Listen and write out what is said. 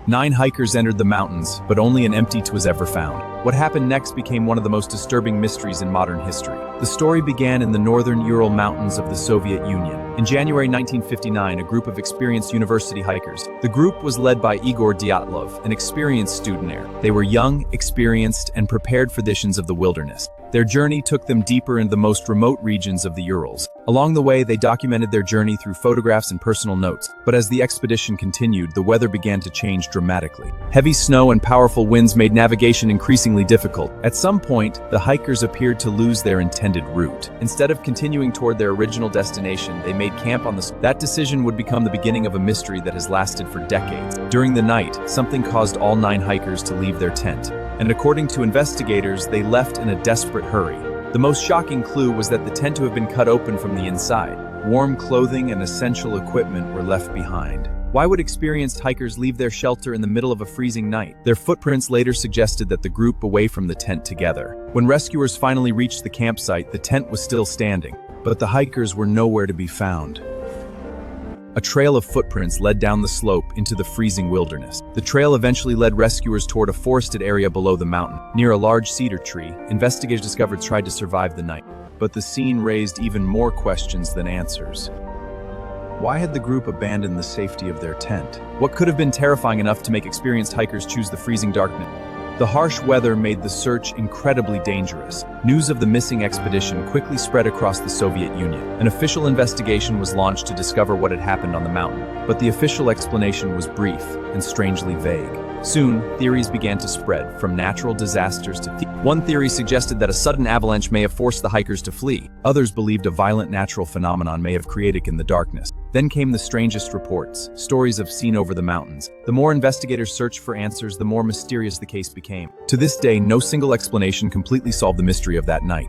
9 hikers entered the mountains, but only an empty tent was ever found. What happened next became one of the most disturbing mysteries in modern history. The story began in the northern Ural Mountains of the Soviet Union. In January 1959, a group of experienced university hikers. The group was led by Igor Dyatlov, an experienced student. They were young, experienced, and prepared for the conditions of the wilderness. Their journey took them deeper into the most remote regions of the Urals. Along the way, they documented their journey through photographs and personal notes. But as the expedition continued, the weather began to change dramatically. Heavy snow and powerful winds made navigation increasingly difficult. At some point, the hikers appeared to lose their intended route. Instead of continuing toward their original destination, they made camp on the... That decision would become the beginning of a mystery that has lasted for decades. During the night, something caused all 9 hikers to leave their tent. And according to investigators, they left in a desperate hurry. The most shocking clue was that the tent to have been cut open from the inside. Warm clothing and essential equipment were left behind. Why would experienced hikers leave their shelter in the middle of a freezing night? Their footprints later suggested that the group away from the tent together. When rescuers finally reached the campsite, the tent was still standing, but the hikers were nowhere to be found. A trail of footprints led down the slope into the freezing wilderness. The trail eventually led rescuers toward a forested area below the mountain. Near a large cedar tree, investigators discovered tried to survive the night. But the scene raised even more questions than answers. Why had the group abandoned the safety of their tent? What could have been terrifying enough to make experienced hikers choose the freezing darkness? The harsh weather made the search incredibly dangerous. News of the missing expedition quickly spread across the Soviet Union. An official investigation was launched to discover what had happened on the mountain, but the official explanation was brief and strangely vague. Soon, theories began to spread, from natural disasters to One theory suggested that a sudden avalanche may have forced the hikers to flee. Others believed a violent natural phenomenon may have created in the darkness. Then came the strangest reports, stories of seen over the mountains. The more investigators searched for answers, the more mysterious the case became. To this day, no single explanation completely solved the mystery of that night.